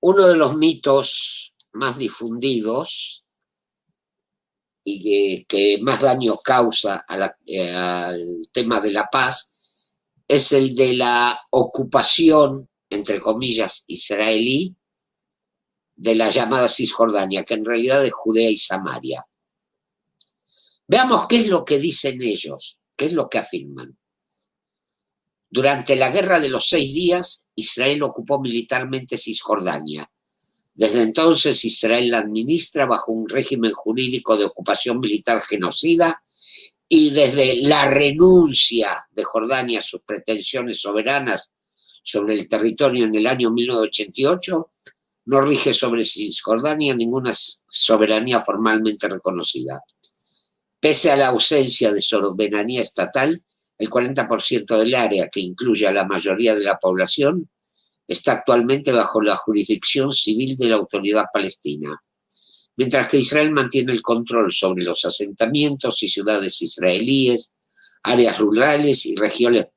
Uno de los mitos más difundidos y que más daño causa al tema de la paz es el de la ocupación, entre comillas, israelí de la llamada Cisjordania, que en realidad es Judea y Samaria. Veamos qué es lo que dicen ellos, qué es lo que afirman. Durante la Guerra de los 6 días, Israel ocupó militarmente Cisjordania. Desde entonces, Israel la administra bajo un régimen jurídico de ocupación militar genocida y desde la renuncia de Jordania a sus pretensiones soberanas sobre el territorio en el año 1988, no rige sobre Cisjordania ninguna soberanía formalmente reconocida. Pese a la ausencia de soberanía estatal, el 40% del área, que incluye a la mayoría de la población, está actualmente bajo la jurisdicción civil de la Autoridad Palestina, mientras que Israel mantiene el control sobre los asentamientos y ciudades israelíes, áreas rurales y regiones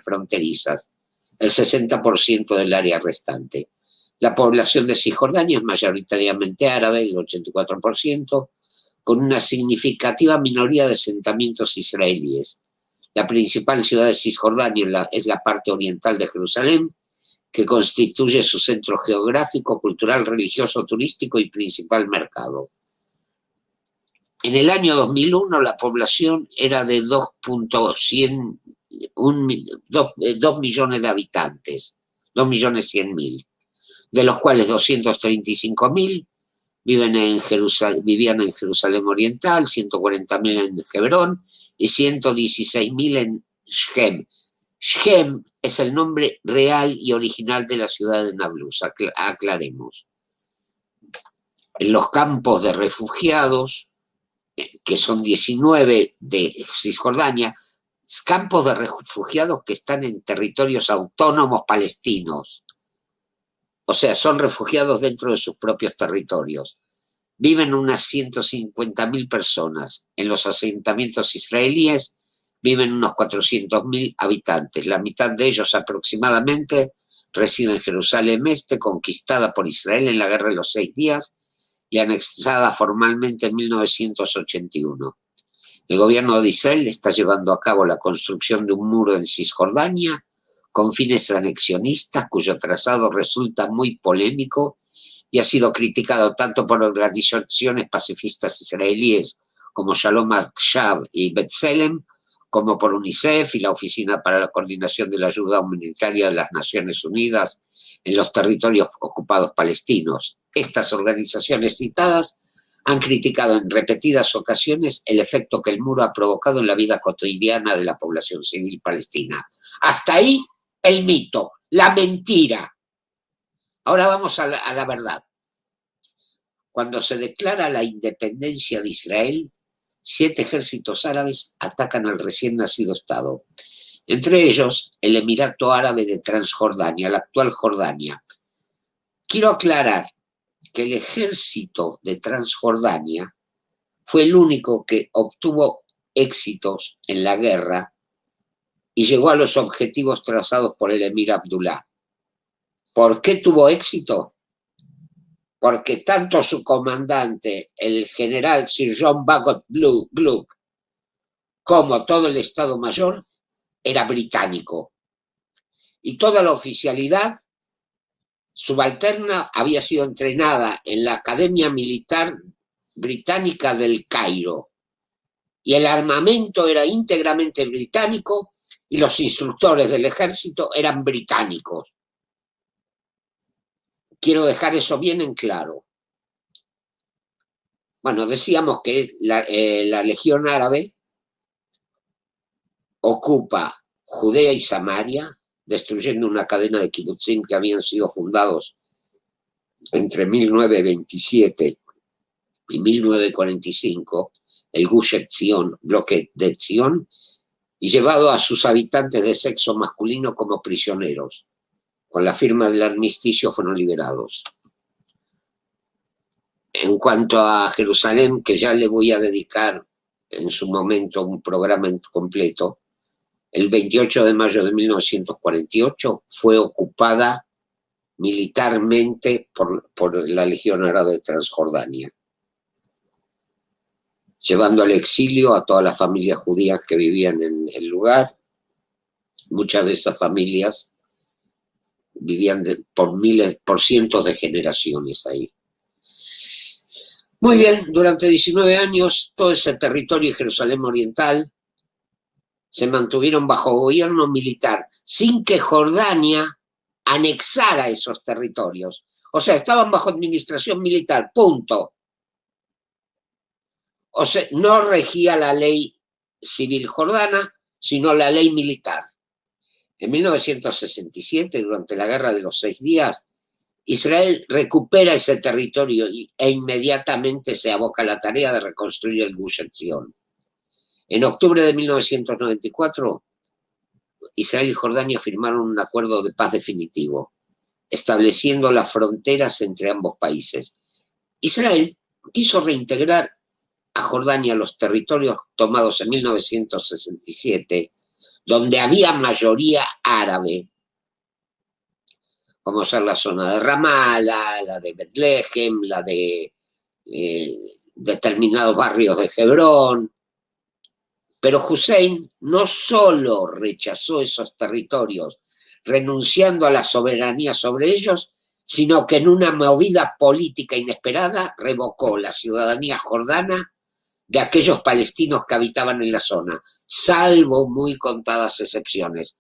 fronterizas, el 60% del área restante. La población de Cisjordania es mayoritariamente árabe, el 84%, con una significativa minoría de asentamientos israelíes. La principal ciudad de Cisjordania es la parte oriental de Jerusalén, que constituye su centro geográfico, cultural, religioso, turístico y principal mercado. En el año 2001 la población era de 2 millones de habitantes, 2.100.000, de los cuales 235.000 vivían en Jerusalén Oriental, 140.000 en Hebrón y 116.000 en Shem. Shem es el nombre real y original de la ciudad de Nablus, aclaremos. En los campos de refugiados, que son 19 de Cisjordania, campos de refugiados que están en territorios autónomos palestinos. O sea, son refugiados dentro de sus propios territorios. Viven unas 150.000 personas. En los asentamientos israelíes viven unos 400.000 habitantes. La mitad de ellos aproximadamente reside en Jerusalén Este, conquistada por Israel en la Guerra de los 6 días y anexada formalmente en 1981. El gobierno de Israel está llevando a cabo la construcción de un muro en Cisjordania con fines anexionistas, cuyo trazado resulta muy polémico y ha sido criticado tanto por organizaciones pacifistas israelíes como Shalom עכשיו y B'Tselem, como por UNICEF y la Oficina para la Coordinación de la Ayuda Humanitaria de las Naciones Unidas en los territorios ocupados palestinos. Estas organizaciones citadas han criticado en repetidas ocasiones el efecto que el muro ha provocado en la vida cotidiana de la población civil palestina. Hasta ahí el mito, la mentira. Ahora vamos a la verdad. Cuando se declara la independencia de Israel, 7 ejércitos árabes atacan al recién nacido Estado. Entre ellos, el Emirato Árabe de Transjordania, la actual Jordania. Quiero aclarar que el ejército de Transjordania fue el único que obtuvo éxitos en la guerra y llegó a los objetivos trazados por el emir Abdullah. ¿Por qué tuvo éxito? Porque tanto su comandante, el general Sir John Bagot Gluck, como todo el Estado Mayor, era británico. Y toda la oficialidad subalterna había sido entrenada en la Academia Militar Británica del Cairo. Y el armamento era íntegramente británico y los instructores del ejército eran británicos. Quiero dejar eso bien en claro. Bueno, decíamos que la Legión Árabe ocupa Judea y Samaria, destruyendo una cadena de kibutzim que habían sido fundados entre 1927 y 1945, el Gush Etzion, bloque de Etzion, y llevado a sus habitantes de sexo masculino como prisioneros. Con la firma del armisticio fueron liberados. En cuanto a Jerusalén, que ya le voy a dedicar en su momento un programa completo, el 28 de mayo de 1948 fue ocupada militarmente por la Legión Árabe de Transjordania, llevando al exilio a todas las familias judías que vivían en el lugar. Muchas de esas familias vivían por cientos de generaciones ahí. Muy bien, durante 19 años todo ese territorio de Jerusalén Oriental se mantuvieron bajo gobierno militar, sin que Jordania anexara esos territorios. O sea, estaban bajo administración militar, punto. O sea, no regía la ley civil jordana, sino la ley militar. En 1967, durante la Guerra de los 6 Días, Israel recupera ese territorio e inmediatamente se aboca a la tarea de reconstruir el Gush Etzion. En octubre de 1994, Israel y Jordania firmaron un acuerdo de paz definitivo, estableciendo las fronteras entre ambos países. Israel quiso reintegrar a Jordania los territorios tomados en 1967, donde había mayoría árabe, como ser la zona de Ramallah, la de Betlehem, la de determinados barrios de Hebrón. Pero Hussein no solo rechazó esos territorios, renunciando a la soberanía sobre ellos, sino que en una movida política inesperada revocó la ciudadanía jordana de aquellos palestinos que habitaban en la zona, salvo muy contadas excepciones.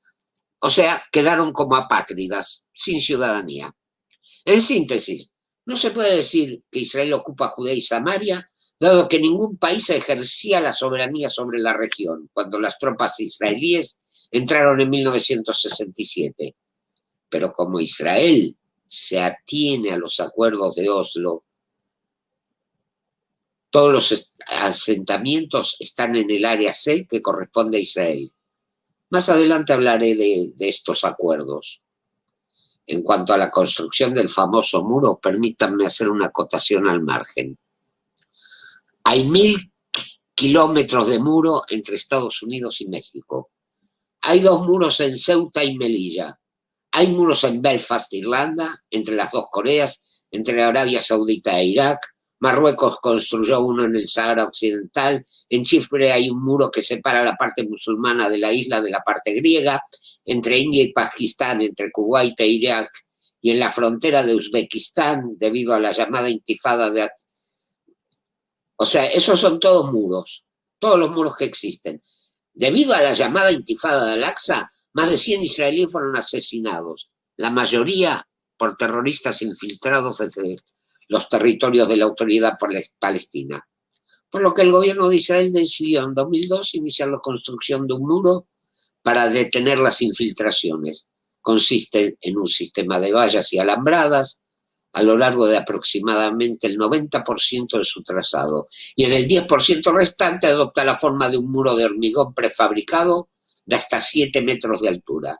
O sea, quedaron como apátridas, sin ciudadanía. En síntesis, no se puede decir que Israel ocupa Judea y Samaria, dado que ningún país ejercía la soberanía sobre la región cuando las tropas israelíes entraron en 1967. Pero como Israel se atiene a los acuerdos de Oslo, todos los asentamientos están en el área C que corresponde a Israel. Más adelante hablaré de estos acuerdos. En cuanto a la construcción del famoso muro, permítanme hacer una acotación al margen. Hay 1000 kilómetros de muro entre Estados Unidos y México. Hay 2 muros en Ceuta y Melilla. Hay muros en Belfast, Irlanda, entre las 2 Coreas, entre Arabia Saudita e Irak. Marruecos construyó uno en el Sahara Occidental. En Chipre hay un muro que separa la parte musulmana de la isla de la parte griega. Entre India y Pakistán, entre Kuwait e Irak, y en la frontera de Uzbekistán, debido a la llamada intifada de... O sea, esos son todos los muros que existen. Debido a la llamada intifada de Al-Aqsa, más de 100 israelíes fueron asesinados, la mayoría por terroristas infiltrados desde los territorios de la autoridad palestina. Por lo que el gobierno de Israel decidió en 2002 iniciar la construcción de un muro para detener las infiltraciones. Consiste en un sistema de vallas y alambradas a lo largo de aproximadamente el 90% de su trazado, y en el 10% restante adopta la forma de un muro de hormigón prefabricado de hasta 7 metros de altura,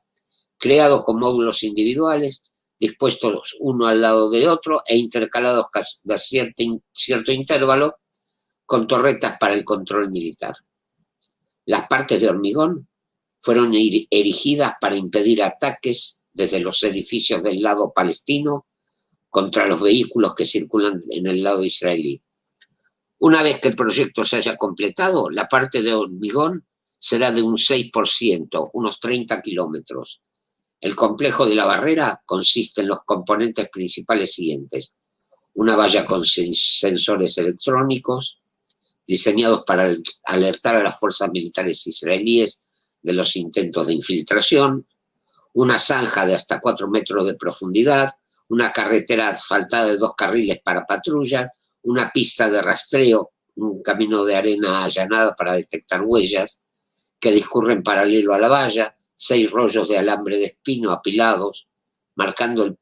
creado con módulos individuales, dispuestos uno al lado de otro e intercalados a cierto intervalo con torretas para el control militar. Las partes de hormigón fueron erigidas para impedir ataques desde los edificios del lado palestino contra los vehículos que circulan en el lado israelí. Una vez que el proyecto se haya completado, la parte de hormigón será de un 6%, unos 30 kilómetros. El complejo de la barrera consiste en los componentes principales siguientes: una valla con sensores electrónicos, diseñados para alertar a las fuerzas militares israelíes de los intentos de infiltración, una zanja de hasta 4 metros de profundidad, una carretera asfaltada de 2 carriles para patrullas, una pista de rastreo, un camino de arena allanada para detectar huellas que discurren paralelo a la valla, 6 rollos de alambre de espino apilados, marcando el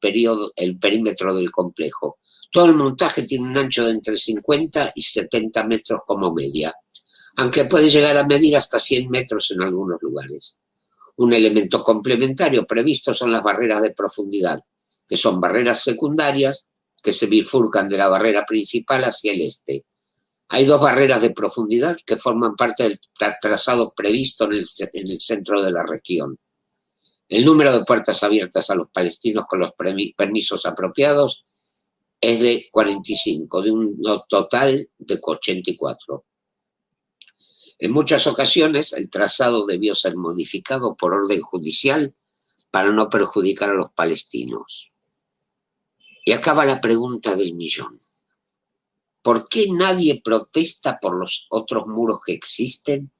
perímetro del complejo. Todo el montaje tiene un ancho de entre 50 y 70 metros como media, aunque puede llegar a medir hasta 100 metros en algunos lugares. Un elemento complementario previsto son las barreras de profundidad, que son barreras secundarias que se bifurcan de la barrera principal hacia el este. Hay 2 barreras de profundidad que forman parte del trazado previsto en el centro de la región. El número de puertas abiertas a los palestinos con los permisos apropiados es de 45, de un total de 84. En muchas ocasiones, el trazado debió ser modificado por orden judicial para no perjudicar a los palestinos. Y acaba la pregunta del millón. ¿Por qué nadie protesta por los otros muros que existen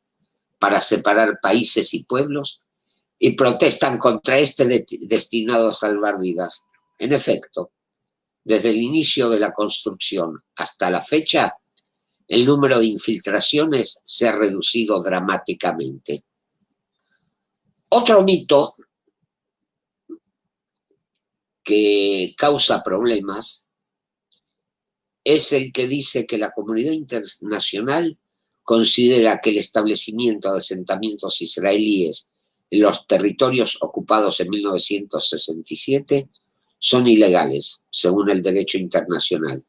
para separar países y pueblos y protestan contra este destinado a salvar vidas? En efecto, desde el inicio de la construcción hasta la fecha, el número de infiltraciones se ha reducido dramáticamente. Otro mito que causa problemas es el que dice que la comunidad internacional considera que el establecimiento de asentamientos israelíes en los territorios ocupados en 1967 son ilegales, según el derecho internacional.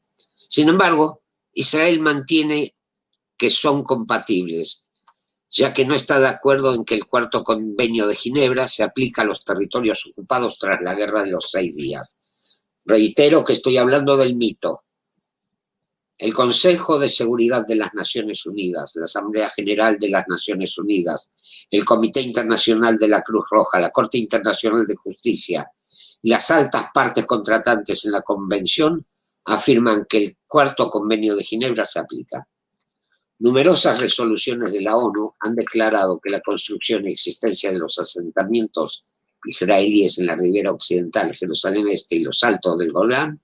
Sin embargo, Israel mantiene que son compatibles, ya que no está de acuerdo en que el Cuarto Convenio de Ginebra se aplica a los territorios ocupados tras la Guerra de los 6 días. Reitero que estoy hablando del mito. El Consejo de Seguridad de las Naciones Unidas, la Asamblea General de las Naciones Unidas, el Comité Internacional de la Cruz Roja, la Corte Internacional de Justicia y las altas partes contratantes en la Convención afirman que el Cuarto Convenio de Ginebra se aplica. Numerosas resoluciones de la ONU han declarado que la construcción y existencia de los asentamientos israelíes en la ribera occidental, Jerusalén Este y los Altos del Golán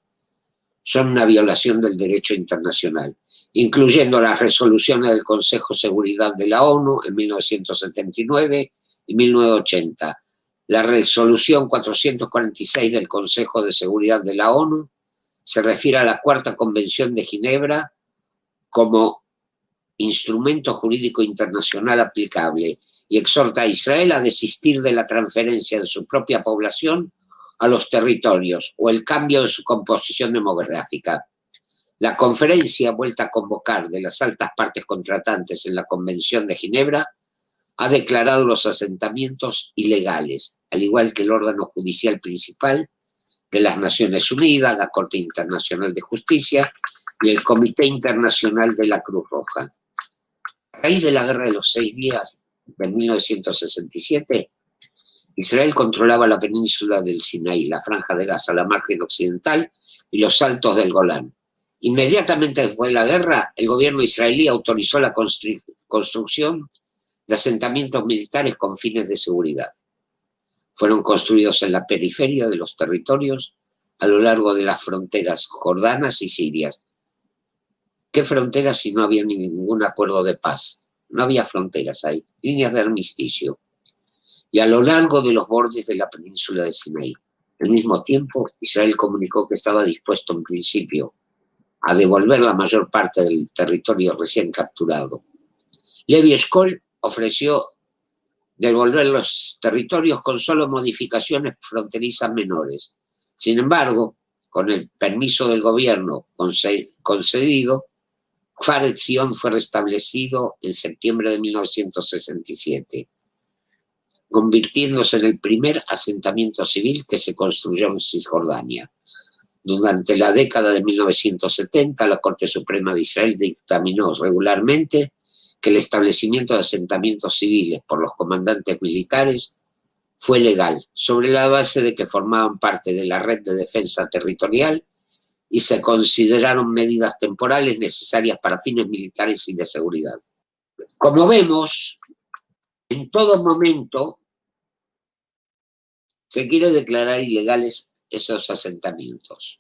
son una violación del derecho internacional, incluyendo las resoluciones del Consejo de Seguridad de la ONU en 1979 y 1980. La resolución 446 del Consejo de Seguridad de la ONU se refiere a la Cuarta Convención de Ginebra como instrumento jurídico internacional aplicable y exhorta a Israel a desistir de la transferencia de su propia población a los territorios o el cambio de su composición demográfica. La conferencia, vuelta a convocar de las altas partes contratantes en la Convención de Ginebra, ha declarado los asentamientos ilegales, al igual que el órgano judicial principal de las Naciones Unidas, la Corte Internacional de Justicia y el Comité Internacional de la Cruz Roja. A raíz de la Guerra de los 6 días de 1967, Israel controlaba la península del Sinaí, la Franja de Gaza, la margen occidental y los Altos del Golán. Inmediatamente después de la guerra, el gobierno israelí autorizó la construcción de asentamientos militares con fines de seguridad. Fueron construidos en la periferia de los territorios a lo largo de las fronteras jordanas y sirias. ¿Qué fronteras si no había ningún acuerdo de paz? No había fronteras ahí, líneas de armisticio. Y a lo largo de los bordes de la península de Sinaí. Al mismo tiempo, Israel comunicó que estaba dispuesto en principio a devolver la mayor parte del territorio recién capturado. Levi Eshkol ofreció devolver los territorios con solo modificaciones fronterizas menores. Sin embargo, con el permiso del gobierno concedido, Kfar Etzion fue restablecido en septiembre de 1967. Convirtiéndose en el primer asentamiento civil que se construyó en Cisjordania. Durante la década de 1970, la Corte Suprema de Israel dictaminó regularmente que el establecimiento de asentamientos civiles por los comandantes militares fue legal, sobre la base de que formaban parte de la red de defensa territorial y se consideraron medidas temporales necesarias para fines militares y de seguridad. Como vemos, en todo momento se quiere declarar ilegales esos asentamientos.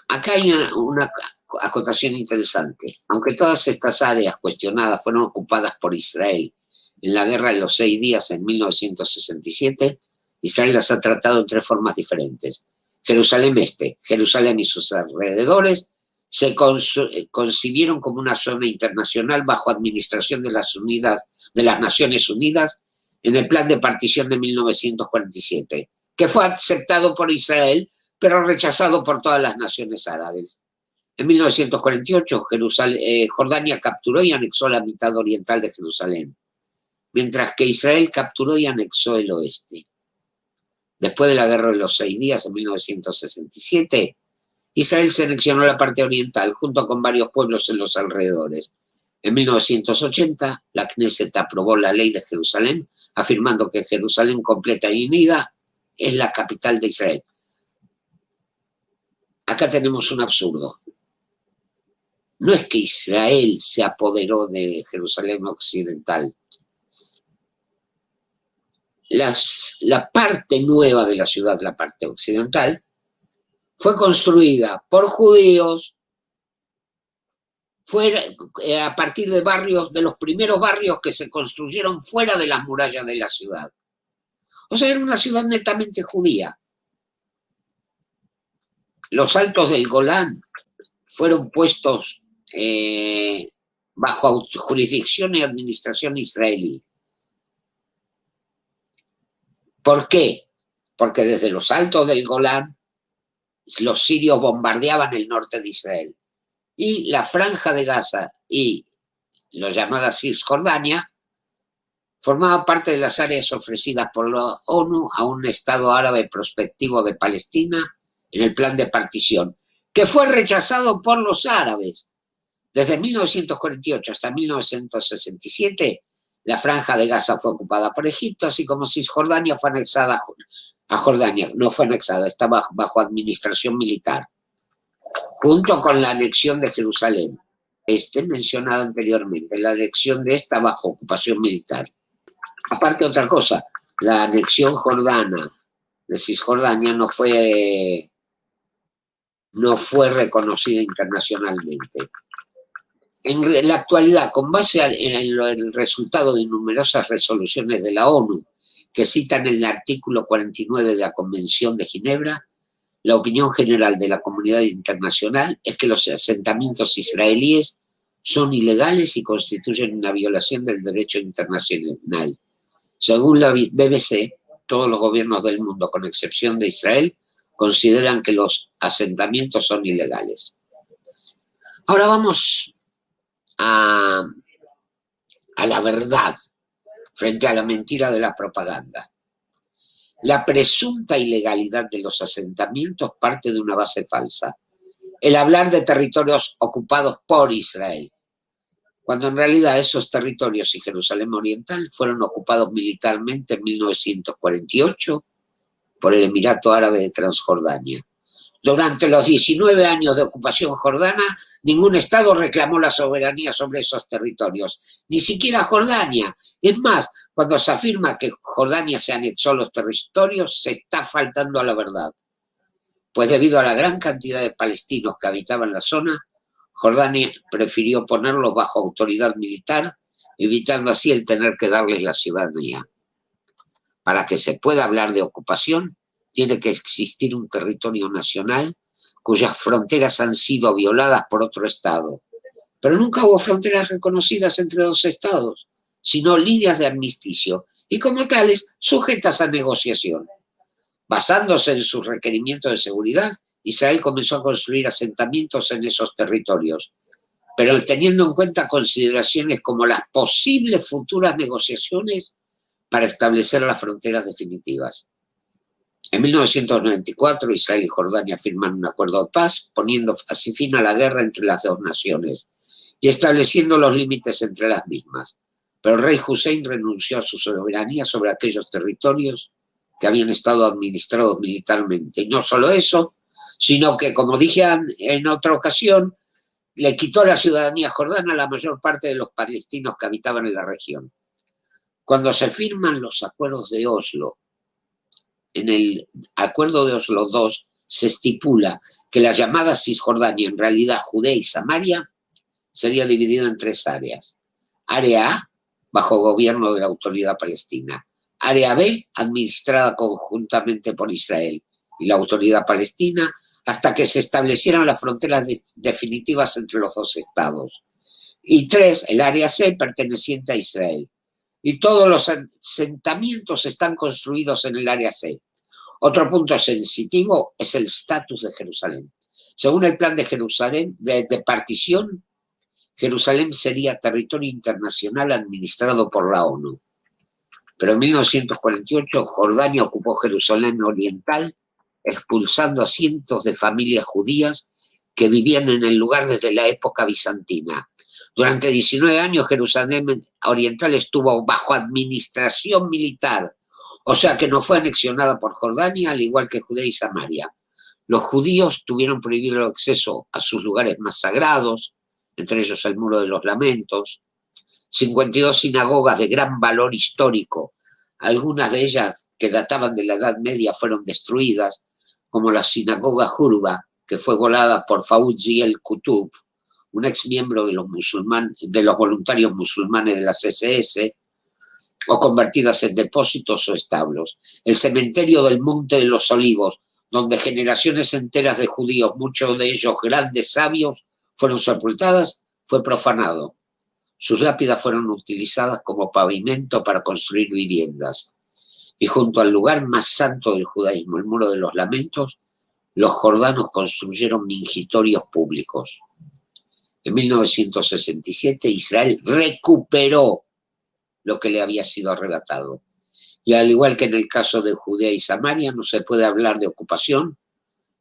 Acá hay una acotación interesante. Aunque todas estas áreas cuestionadas fueron ocupadas por Israel en la Guerra de los 6 días en 1967, Israel las ha tratado en 3 formas diferentes. Jerusalén Este, Jerusalén y sus alrededores se concibieron como una zona internacional bajo administración de las Naciones Unidas en el plan de partición de 1947, que fue aceptado por Israel, pero rechazado por todas las naciones árabes. En 1948, Jordania capturó y anexó la mitad oriental de Jerusalén, mientras que Israel capturó y anexó el oeste. Después de la Guerra de los 6 días, en 1967, Israel se anexionó la parte oriental junto con varios pueblos en los alrededores. En 1980, la Knesset aprobó la ley de Jerusalén, afirmando que Jerusalén completa y unida es la capital de Israel. Acá tenemos un absurdo. No es que Israel se apoderó de Jerusalén occidental. La parte nueva de la ciudad, la parte occidental, fue construida por judíos a partir de barrios, de los primeros barrios que se construyeron fuera de las murallas de la ciudad. O sea, era una ciudad netamente judía. Los altos del Golán fueron puestos bajo jurisdicción y administración israelí. ¿Por qué? Porque desde los altos del Golán los sirios bombardeaban el norte de Israel. Y la franja de Gaza y la llamada Cisjordania formaban parte de las áreas ofrecidas por la ONU a un Estado árabe prospectivo de Palestina en el plan de partición, que fue rechazado por los árabes. Desde 1948 hasta 1967, la franja de Gaza fue ocupada por Egipto, así como Cisjordania fue anexada a Jordania. No fue anexada, estaba bajo administración militar, junto con la anexión de Jerusalén, mencionada anteriormente, la anexión de esta bajo ocupación militar. Aparte, otra cosa, la anexión jordana de Cisjordania no fue reconocida internacionalmente. En la actualidad, con base en el resultado de numerosas resoluciones de la ONU que citan el artículo 49 de la Convención de Ginebra, la opinión general de la comunidad internacional es que los asentamientos israelíes son ilegales y constituyen una violación del derecho internacional. Según la BBC, todos los gobiernos del mundo, con excepción de Israel, consideran que los asentamientos son ilegales. Ahora vamos a la verdad frente a la mentira de la propaganda. La presunta ilegalidad de los asentamientos parte de una base falsa. El hablar de territorios ocupados por Israel, cuando en realidad esos territorios y Jerusalén Oriental fueron ocupados militarmente en 1948 por el Emirato Árabe de Transjordania. Durante los 19 años de ocupación jordana, ningún Estado reclamó la soberanía sobre esos territorios, ni siquiera Jordania. Es más, cuando se afirma que Jordania se anexó a los territorios, se está faltando a la verdad. Pues debido a la gran cantidad de palestinos que habitaban la zona, Jordania prefirió ponerlos bajo autoridad militar, evitando así el tener que darles la ciudadanía. Para que se pueda hablar de ocupación, tiene que existir un territorio nacional cuyas fronteras han sido violadas por otro Estado. Pero nunca hubo fronteras reconocidas entre dos Estados, sino líneas de armisticio, y como tales, sujetas a negociación. Basándose en sus requerimientos de seguridad, Israel comenzó a construir asentamientos en esos territorios, pero teniendo en cuenta consideraciones como las posibles futuras negociaciones para establecer las fronteras definitivas. En 1994, Israel y Jordania firman un acuerdo de paz, poniendo así fin a la guerra entre las dos naciones y estableciendo los límites entre las mismas. Pero el rey Hussein renunció a su soberanía sobre aquellos territorios que habían estado administrados militarmente. Y no solo eso, sino que, como dije en otra ocasión, le quitó la ciudadanía jordana a la mayor parte de los palestinos que habitaban en la región. Cuando se firman los acuerdos de Oslo, en el acuerdo de Oslo II se estipula que la llamada Cisjordania, en realidad Judea y Samaria, sería dividida en 3 áreas. Área A, bajo gobierno de la autoridad palestina. Área B, administrada conjuntamente por Israel y la autoridad palestina, hasta que se establecieran las fronteras definitivas entre los dos estados. Y 3, el área C, perteneciente a Israel. Y todos los asentamientos están construidos en el área C. Otro punto sensitivo es el estatus de Jerusalén. Según el plan de Jerusalén, de partición, Jerusalén sería territorio internacional administrado por la ONU. Pero en 1948 Jordania ocupó Jerusalén Oriental, expulsando a cientos de familias judías que vivían en el lugar desde la época bizantina. Durante 19 años Jerusalén Oriental estuvo bajo administración militar, o sea que no fue anexionada por Jordania, al igual que Judea y Samaria. Los judíos tuvieron prohibido el acceso a sus lugares más sagrados, entre ellos el Muro de los Lamentos, 52 sinagogas de gran valor histórico, algunas de ellas que databan de la Edad Media fueron destruidas, como la sinagoga Hurba, que fue volada por Fauzi el-Qutb, un ex miembro de los voluntarios musulmanes de las SS, o convertidas en depósitos o establos. El cementerio del Monte de los Olivos, donde generaciones enteras de judíos, muchos de ellos grandes sabios, fueron sepultadas, fue profanado. Sus lápidas fueron utilizadas como pavimento para construir viviendas. Y junto al lugar más santo del judaísmo, el Muro de los Lamentos, los jordanos construyeron mingitorios públicos. En 1967 Israel recuperó lo que le había sido arrebatado. Y al igual que en el caso de Judea y Samaria, no se puede hablar de ocupación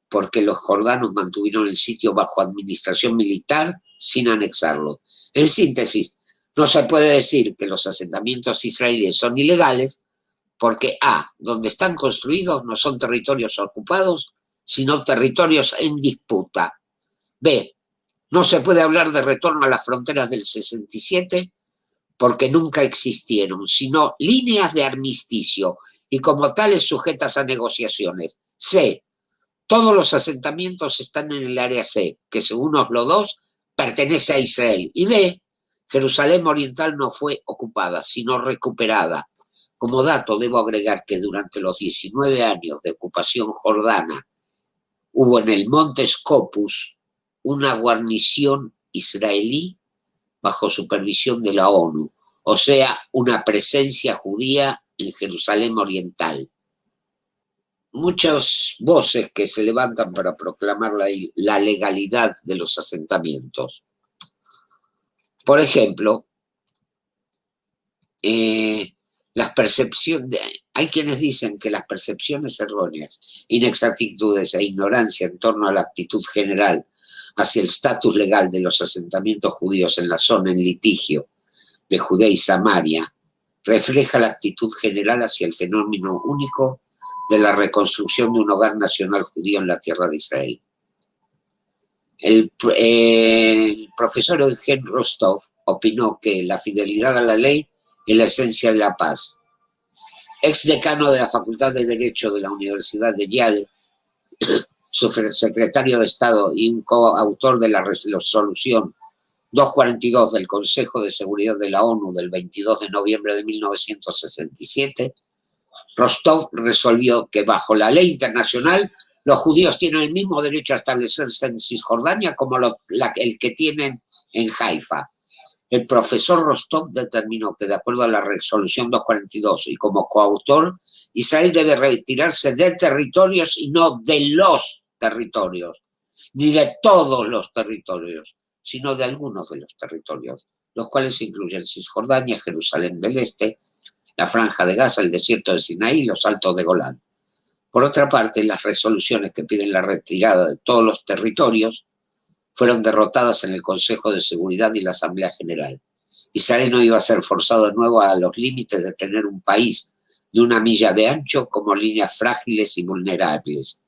porque los jordanos mantuvieron el sitio bajo administración militar sin anexarlo. En síntesis, no se puede decir que los asentamientos israelíes son ilegales porque A, donde están construidos no son territorios ocupados, sino territorios en disputa. B, no se puede hablar de retorno a las fronteras del 67 porque nunca existieron, sino líneas de armisticio y como tales sujetas a negociaciones. C, todos los asentamientos están en el área C, que según Oslo II pertenece a Israel. Y D, Jerusalén Oriental no fue ocupada, sino recuperada. Como dato, debo agregar que durante los 19 años de ocupación jordana hubo en el monte Scopus una guarnición israelí bajo supervisión de la ONU, o sea, una presencia judía en Jerusalén Oriental. Muchas voces que se levantan para proclamar la legalidad de los asentamientos. Por ejemplo, hay quienes dicen que las percepciones erróneas, inexactitudes e ignorancia en torno a la actitud general hacia el estatus legal de los asentamientos judíos en la zona en litigio de Judea y Samaria refleja la actitud general hacia el fenómeno único de la reconstrucción de un hogar nacional judío en la tierra de Israel. El profesor Eugen Rostov opinó que la fidelidad a la ley es la esencia de la paz. Ex decano de la Facultad de Derecho de la Universidad de Yale, secretario de Estado y un coautor de la resolución 242 del Consejo de Seguridad de la ONU del 22 de noviembre de 1967, Rostov resolvió que bajo la ley internacional los judíos tienen el mismo derecho a establecerse en Cisjordania como el que tienen en Haifa. El profesor Rostov determinó que de acuerdo a la resolución 242 y como coautor, Israel debe retirarse de territorios y no de los territorios, ni de todos los territorios, sino de algunos de los territorios, los cuales incluyen Cisjordania, Jerusalén del Este, la Franja de Gaza, el desierto de Sinaí y los Altos de Golán. Por otra parte, las resoluciones que piden la retirada de todos los territorios fueron derrotadas en el Consejo de Seguridad y la Asamblea General. Israel no iba a ser forzado de nuevo a los límites de tener un país de 1 milla de ancho como líneas frágiles y vulnerables,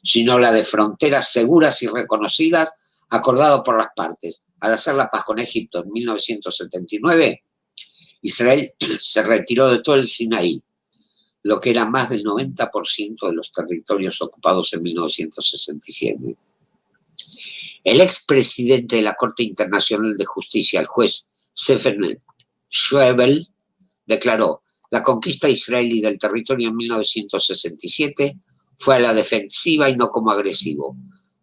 sino la de fronteras seguras y reconocidas acordado por las partes. Al hacer la paz con Egipto en 1979, Israel se retiró de todo el Sinaí, lo que era más del 90% de los territorios ocupados en 1967. El expresidente de la Corte Internacional de Justicia, el juez Stephen Schwebel, declaró: la conquista israelí del territorio en 1967 fue a la defensiva y no como agresivo,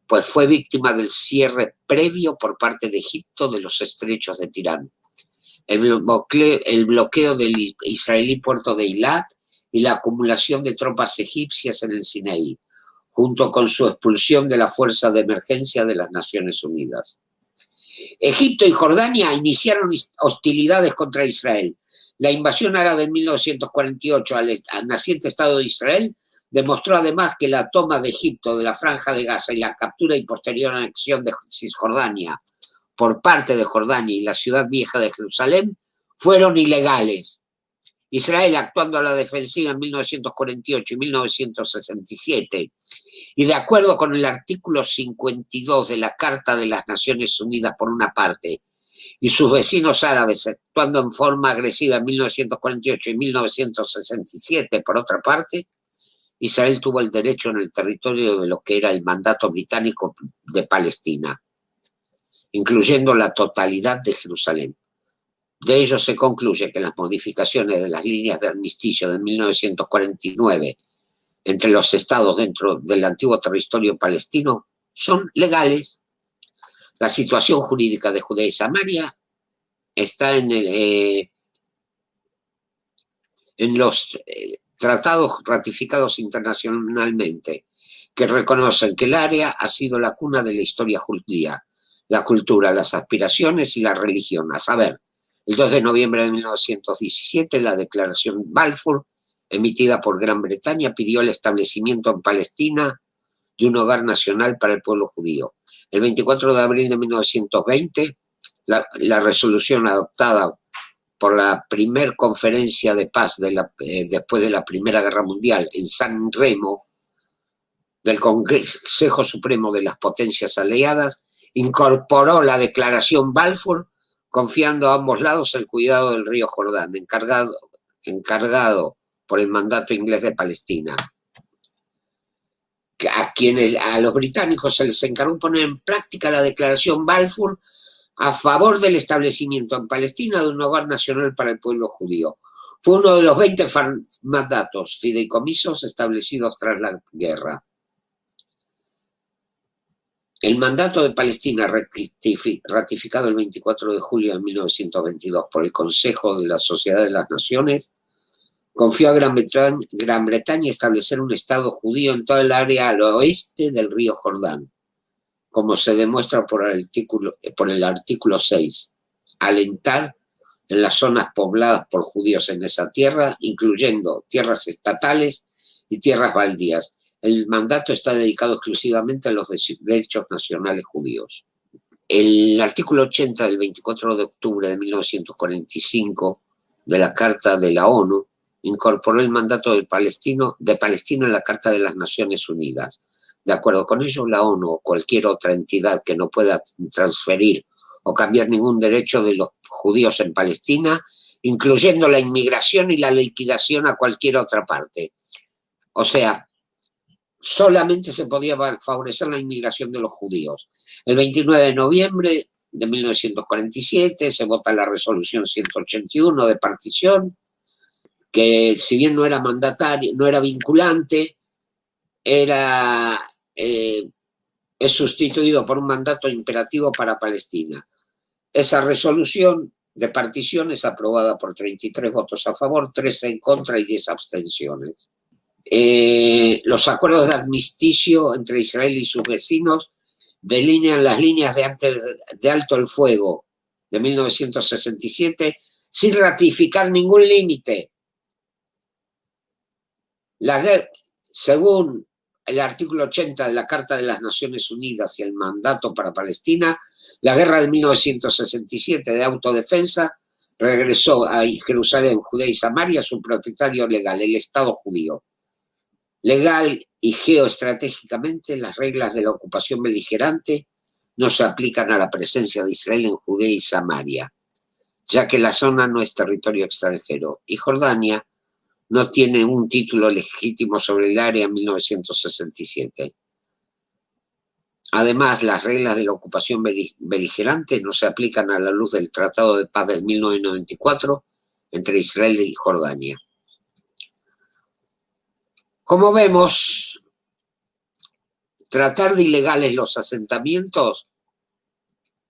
pues fue víctima del cierre previo por parte de Egipto de los estrechos de Tirán, el bloqueo del israelí puerto de Eilat y la acumulación de tropas egipcias en el Sinaí, junto con su expulsión de la Fuerza de Emergencia de las Naciones Unidas. Egipto y Jordania iniciaron hostilidades contra Israel, La invasión árabe en 1948 al naciente Estado de Israel demostró además que la toma de Egipto, de la Franja de Gaza y la captura y posterior anexión de Cisjordania por parte de Jordania y la ciudad vieja de Jerusalén fueron ilegales. Israel, actuando a la defensiva en 1948 y 1967, y de acuerdo con el artículo 52 de la Carta de las Naciones Unidas por una parte, y sus vecinos árabes actuando en forma agresiva en 1948 y 1967 por otra parte, Israel tuvo el derecho en el territorio de lo que era el mandato británico de Palestina, incluyendo la totalidad de Jerusalén. De ello se concluye que las modificaciones de las líneas de armisticio de 1949 entre los estados dentro del antiguo territorio palestino son legales. La situación jurídica de Judea y Samaria está en los tratados ratificados internacionalmente, que reconocen que el área ha sido la cuna de la historia judía, la cultura, las aspiraciones y la religión. A saber, el 2 de noviembre de 1917, la Declaración Balfour, emitida por Gran Bretaña, pidió el establecimiento en Palestina de un hogar nacional para el pueblo judío. El 24 de abril de 1920, la resolución adoptada por la primera conferencia de paz después de la Primera Guerra Mundial en San Remo, del Consejo Supremo de las Potencias Aliadas, incorporó la Declaración Balfour, confiando a ambos lados el cuidado del río Jordán, encargado por el mandato inglés de Palestina. A los británicos se les encargó poner en práctica la Declaración Balfour a favor del establecimiento en Palestina de un hogar nacional para el pueblo judío. Fue uno de los 20 mandatos fideicomisos establecidos tras la guerra. El mandato de Palestina, ratificado el 24 de julio de 1922 por el Consejo de la Sociedad de las Naciones, confió a Gran Bretaña establecer un Estado judío en toda el área al oeste del río Jordán, como se demuestra por el artículo 6, alentar en las zonas pobladas por judíos en esa tierra, incluyendo tierras estatales y tierras baldías. El mandato está dedicado exclusivamente a los derechos nacionales judíos. El artículo 80 del 24 de octubre de 1945 de la Carta de la ONU incorporó el mandato de Palestina en la Carta de las Naciones Unidas. De acuerdo con ello, la ONU o cualquier otra entidad que no pueda transferir o cambiar ningún derecho de los judíos en Palestina, incluyendo la inmigración y la liquidación a cualquier otra parte. O sea, solamente se podía favorecer la inmigración de los judíos. El 29 de noviembre de 1947 se vota la resolución 181 de partición, que si bien no era mandataria, no era vinculante, es sustituido por un mandato imperativo para Palestina. Esa resolución de partición es aprobada por 33 votos a favor, 13 en contra y 10 abstenciones. Los acuerdos de armisticio entre Israel y sus vecinos delinean las líneas de alto el fuego de 1967 sin ratificar ningún límite. Según el artículo 80 de la Carta de las Naciones Unidas y el mandato para Palestina, la guerra de 1967 de autodefensa regresó a Jerusalén, Judea y Samaria a su propietario legal, el Estado judío. Legal y geoestratégicamente, las reglas de la ocupación beligerante no se aplican a la presencia de Israel en Judea y Samaria, ya que la zona no es territorio extranjero, y Jordania no tiene un título legítimo sobre el área en 1967. Además, las reglas de la ocupación beligerante no se aplican a la luz del Tratado de Paz de 1994 entre Israel y Jordania. Como vemos, tratar de ilegales los asentamientos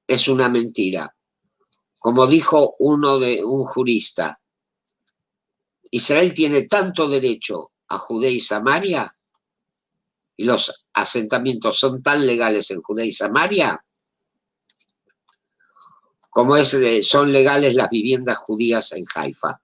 es una mentira. Como dijo un jurista, Israel tiene tanto derecho a Judea y Samaria y los asentamientos son tan legales en Judea y Samaria como son legales las viviendas judías en Haifa.